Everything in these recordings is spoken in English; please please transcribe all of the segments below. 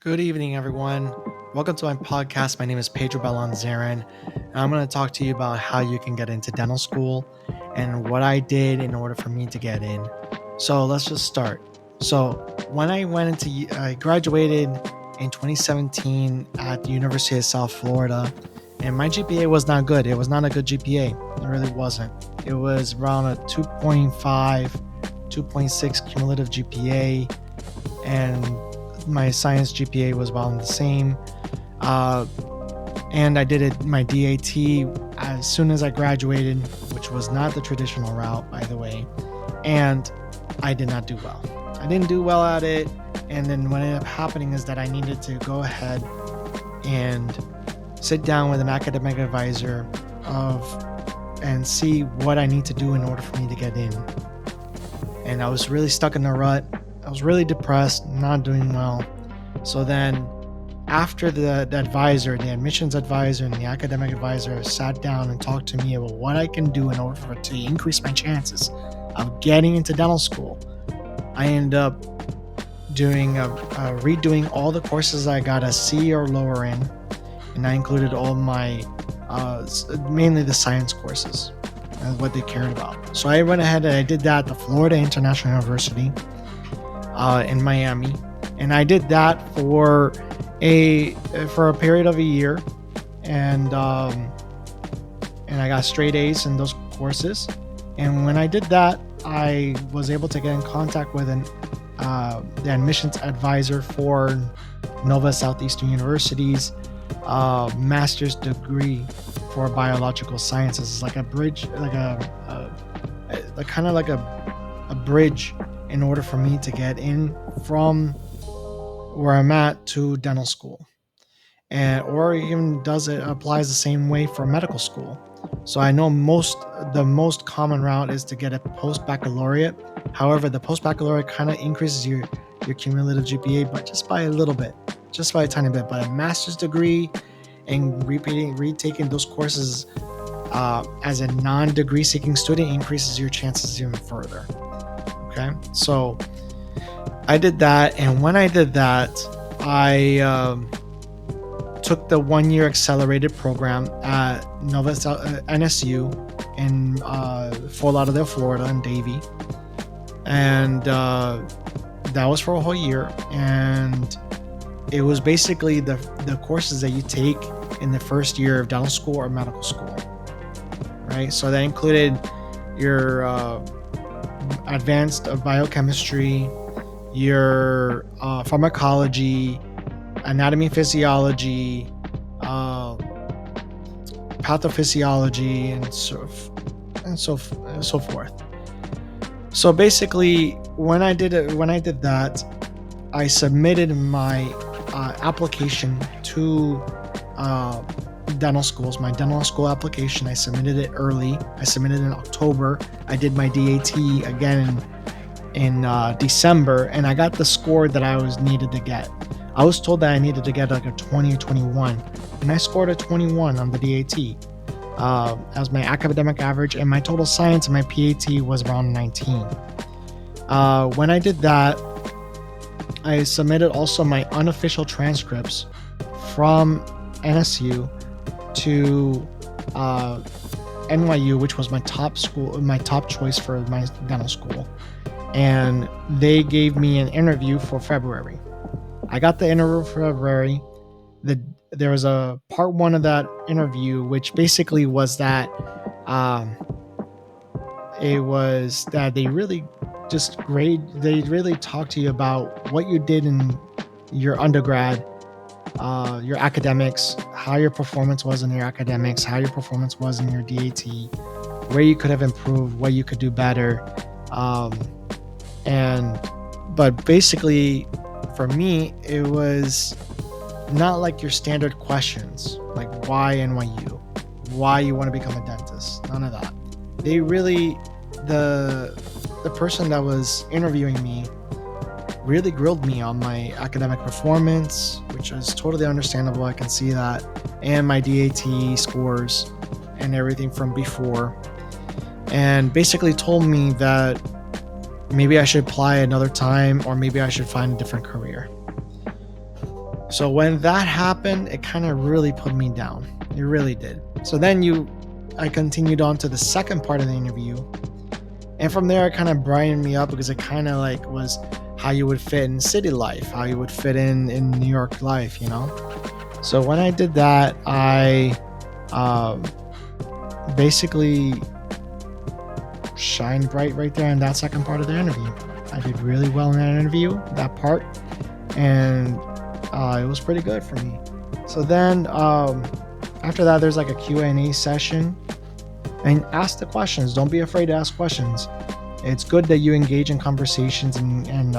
Good evening, everyone. Welcome to my podcast. My name is Pedro Balanzaran, and I'm going to talk to you about how you can get into dental school and what I did in order for me to get in. So let's just start. So when I graduated in 2017 at the University of South Florida, and my GPA was not good. It was not a good GPA. It really wasn't. It was around a 2.5, 2.6 cumulative GPA, and my science GPA was about the same. Uh, and I did my DAT as soon as I graduated, which was not the traditional route, by the way. And I did not do well. I didn't do well at it. And then what ended up happening is that I needed to go ahead and sit down with an academic advisor and see what I need to do in order for me to get in. And I was really stuck in the rut. I was really depressed, not doing well. So then, after the admissions advisor and the academic advisor sat down and talked to me about what I can do in order to increase my chances of getting into dental school, I ended up redoing all the courses I got a C or lower in, and I included all my mainly the science courses and what they cared about. So I went ahead and I did that at the Florida International University in Miami, and I did that for a period of a year, and I got straight A's in those courses. And when I did that, I was able to get in contact with the admissions advisor for Nova Southeastern University's master's degree for biological sciences. It's like a bridge, like a bridge in order for me to get in from where I'm at to dental school. And or even applies the same way for medical school. So I know the most common route is to get a post baccalaureate. However, the post baccalaureate kind of increases your cumulative GPA, but just by a little bit, just by a tiny bit. But a master's degree and retaking those courses as a non-degree seeking student increases your chances even further. Okay, so I did that, and when I did that, I took the 1-year accelerated program at NSU in Fort Lauderdale, Florida, in Davie, and that was for a whole year. And it was basically the courses that you take in the first year of dental school or medical school, right? So that included your advanced biochemistry, your pharmacology, anatomy, physiology, pathophysiology, and so forth. So basically, when I did that, I submitted my application to dental schools. My dental school application, I submitted it early. I submitted it in October. I did my DAT again in December, and I got the score that I was needed to get. I was told that I needed to get like a 20 or 21, and I scored a 21 on the DAT as my academic average, and my total science and my PAT was around 19. When I did that, I submitted also my unofficial transcripts from NSU to NYU, which was my top choice for my dental school. And they gave me an interview for February. I got the interview for February. There was a part 1 of that interview, which basically was that it was that they really talked to you about what you did in your undergrad, your academics, how your performance was in your academics, how your performance was in your DAT, where you could have improved, what you could do better. But basically, for me, it was not like your standard questions, like why NYU, why you want to become a dentist, none of that. They really, the person that was interviewing me really grilled me on my academic performance, which is totally understandable. I can see that, and my DAT scores and everything from before, and basically told me that maybe I should apply another time, or maybe I should find a different career. So when that happened, it kind of really put me down. It really did. So I continued on to the second part of the interview. And from there, it kind of brightened me up because it kind of like was how you would fit in city life, how you would fit in New York life, you know? So when I did that, I um, basically shined bright right there in that second part of the interview. I did really well in that interview, that part, and it was pretty good for me. So then after that, there's like a Q&A session, and ask the questions. Don't be afraid to ask questions. It's good that you engage in conversations and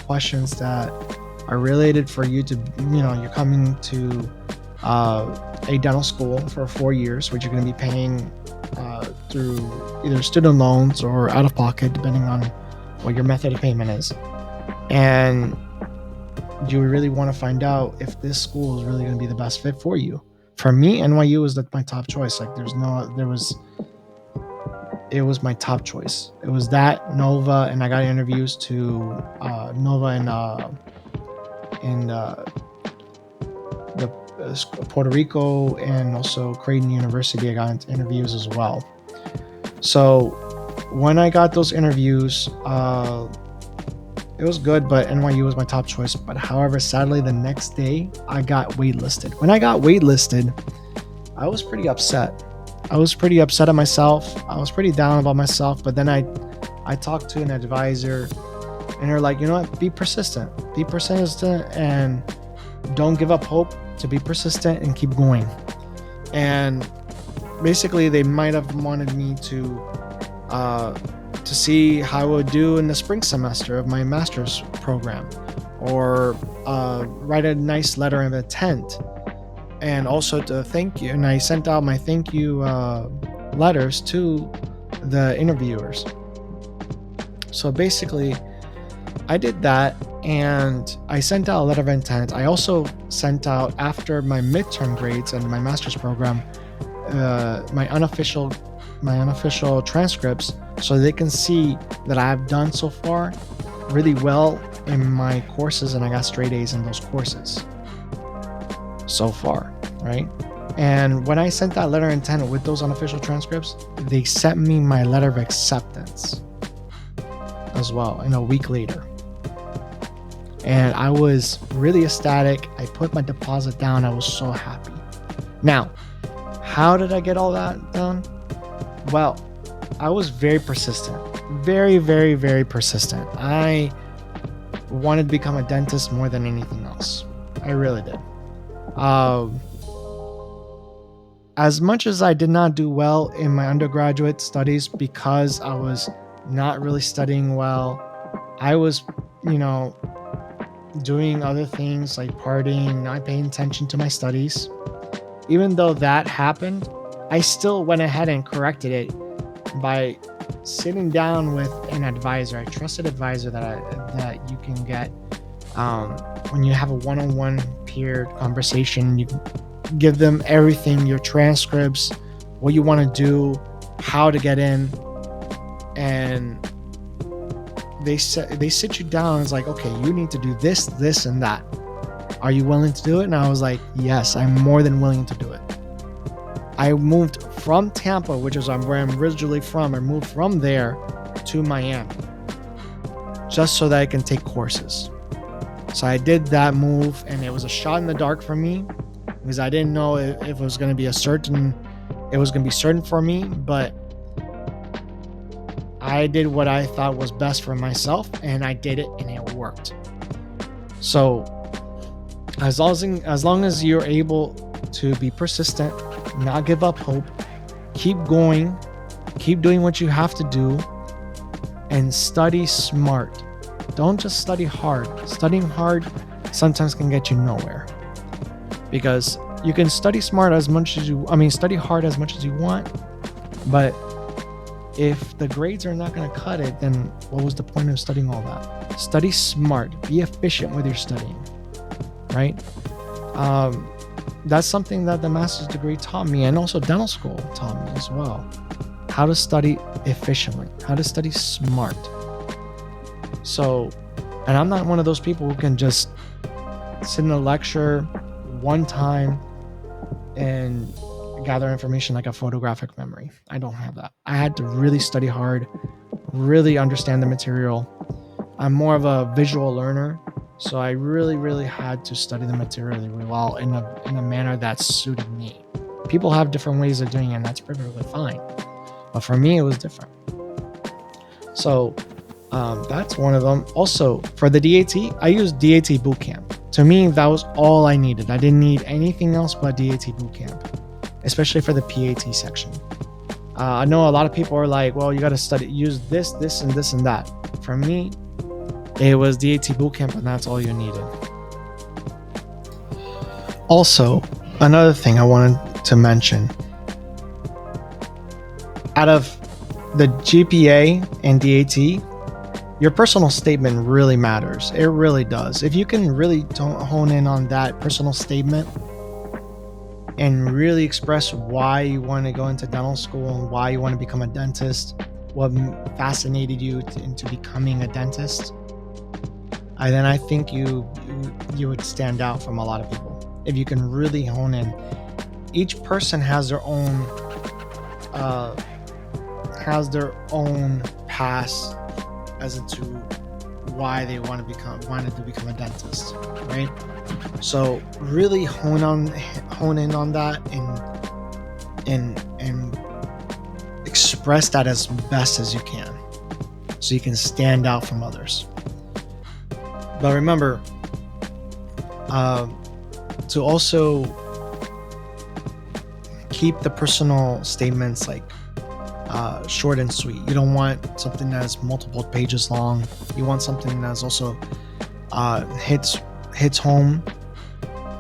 questions that are related for you to, you're coming to a dental school for 4 years, which you're going to be paying through either student loans or out of pocket, depending on what your method of payment is. And you really want to find out if this school is really going to be the best fit for you. For me, NYU was my top choice. Like it was my top choice. It was that, Nova, and I got interviews to Nova in the Puerto Rico, and also Creighton University. I got interviews as well. So when I got those interviews, it was good, but NYU was my top choice. But however, sadly, the next day I got waitlisted. When I got waitlisted, I was pretty upset. I was pretty upset at myself. I was pretty down about myself. But then I talked to an advisor, and they're like, you know what? Be persistent. Be persistent, and don't give up hope. To be persistent and keep going. And basically, they might have wanted me to see how I would do in the spring semester of my master's program, or write a nice letter of intent, and also to thank you. And I sent out my thank you letters to the interviewers. So basically, I did that, and I sent out a letter of intent. I also sent out, after my midterm grades and my master's program, my unofficial transcripts, so they can see that I've done so far really well in my courses, and I got straight A's in those courses so far, right? And when I sent that letter of intent with those unofficial transcripts, they sent me my letter of acceptance as well, and a week later. And I was really ecstatic. I put my deposit down. I was so happy. Now, how did I get all that done? Well, I was very persistent. Very, very, very persistent. I wanted to become a dentist more than anything else. I really did. As much as I did not do well in my undergraduate studies because I was not really studying well, I was, doing other things like partying, not paying attention to my studies. Even though that happened, I still went ahead and corrected it by sitting down with an advisor, a trusted advisor that you can get when you have a one-on-one peer conversation. You give them everything, your transcripts, what you want to do, how to get in, and they sit you down. It's like, okay, you need to do this, this, and that. Are you willing to do it? And I was like, yes, I'm more than willing to do it. I moved from Tampa, which is where I'm originally from. I moved from there to Miami just so that I can take courses. So I did that move, and it was a shot in the dark for me because I didn't know if it was going to be certain for me, but I did what I thought was best for myself, and I did it, and it worked. So as long as you're able to be persistent, not give up hope, keep going, keep doing what you have to do, and study smart. Don't just study hard. Studying hard sometimes can get you nowhere, because you can study hard as much as you want, but if the grades are not going to cut it, then what was the point of studying all that? Study smart. Be efficient with your studying, right? That's something that the master's degree taught me, and also dental school taught me as well. How to study efficiently, how to study smart. So, and I'm not one of those people who can just sit in a lecture one time and gather information like a photographic memory. I don't have that. I had to really study hard, really understand the material. I'm more of a visual learner, so I really had to study the material really well in a manner that suited me. People have different ways of doing it, and that's perfectly fine. But for me, it was different. So that's one of them. Also, for the DAT, I used DAT Bootcamp. To me, that was all I needed. I didn't need anything else but DAT Bootcamp, especially for the PAT section. I know a lot of people are like, well, you got to use this, and this, and that. For me, it was DAT Bootcamp, and that's all you needed. Also, another thing I wanted to mention, out of the GPA and DAT, your personal statement really matters. It really does. If you can really hone in on that personal statement and really express why you want to go into dental school and why you want to become a dentist, what fascinated you into becoming a dentist, and then I think you would stand out from a lot of people. If you can really hone in, each person has their own past as into why they wanted to become a dentist, right? So really hone in on that and express that as best as you can, so you can stand out from others. But remember, to also keep the personal statements like short and sweet. You don't want something that's multiple pages long. You want something that's also hits home,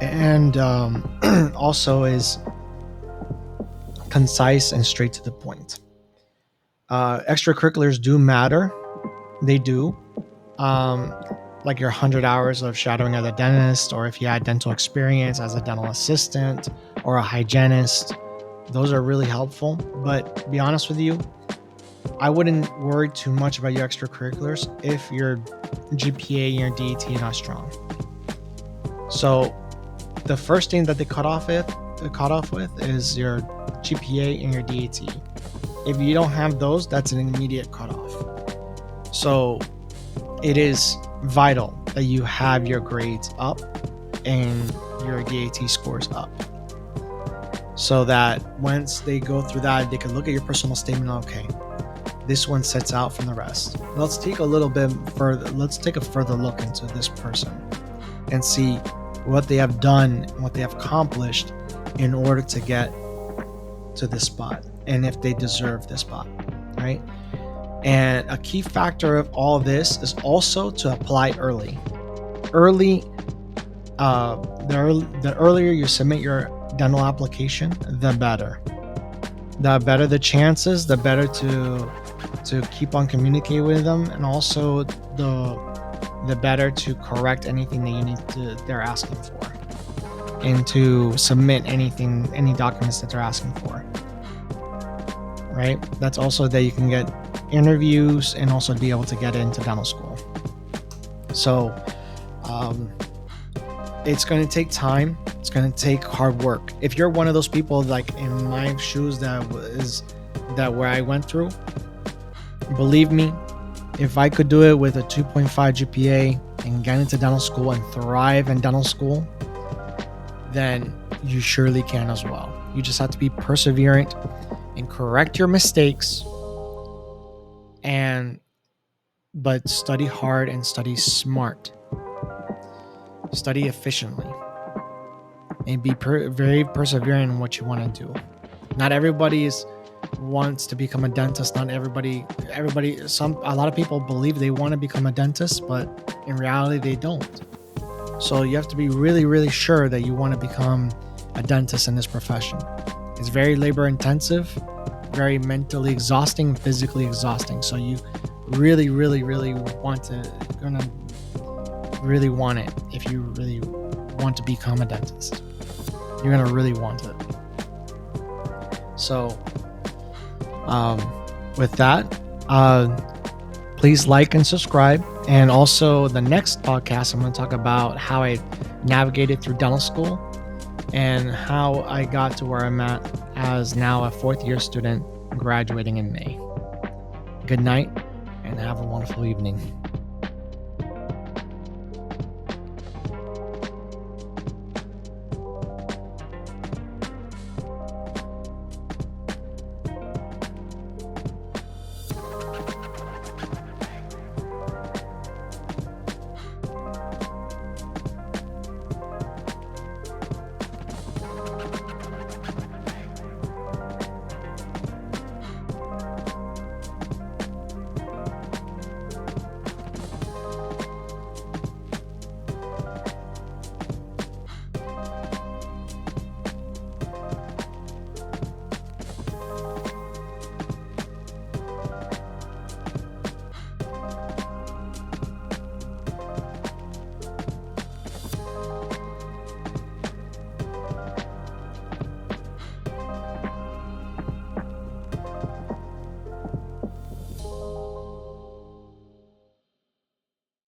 and also is concise and straight to the point. Extracurriculars do matter. They do. Like your 100 hours of shadowing at a dentist, or if you had dental experience as a dental assistant or a hygienist, those are really helpful. But to be honest with you, I wouldn't worry too much about your extracurriculars if your GPA and your DAT are not strong. So the first thing that they cut off with is your GPA and your DAT. If you don't have those, that's an immediate cutoff. So it is vital that you have your grades up and your DAT scores up, so that once they go through that, they can look at your personal statement. Okay, this one sets out from the rest. Let's take a further look into this person and see what they have done, what they have accomplished in order to get to this spot, and if they deserve this spot, right? And a key factor of all this is also to apply early. The earlier you submit your dental application, the better. The better the chances, the better to keep on communicating with them, and also the better to correct anything that they're asking for, and to submit any documents that they're asking for. Right? That's also that you can get interviews and also be able to get into dental school. So it's going to take time. It's going to take hard work. If you're one of those people like in my shoes that where I went through, believe me, if I could do it with a 2.5 GPA and get into dental school and thrive in dental school, then you surely can as well. You just have to be perseverant and correct your mistakes, but study hard and study smart. Study efficiently and be very perseverant in what you want to do. Not everybody wants to become a dentist. Not everybody. A lot of people believe they want to become a dentist, but in reality they don't. So you have to be really sure that you want to become a dentist in this profession. It's very labor intensive, very mentally exhausting, physically exhausting. So you really want it. If you really want to become a dentist, you're gonna really want it. So with that, please like and subscribe. And also the next podcast, I'm going to talk about how I navigated through dental school and how I got to where I'm at as now a fourth year student graduating in May. Good night and have a wonderful evening.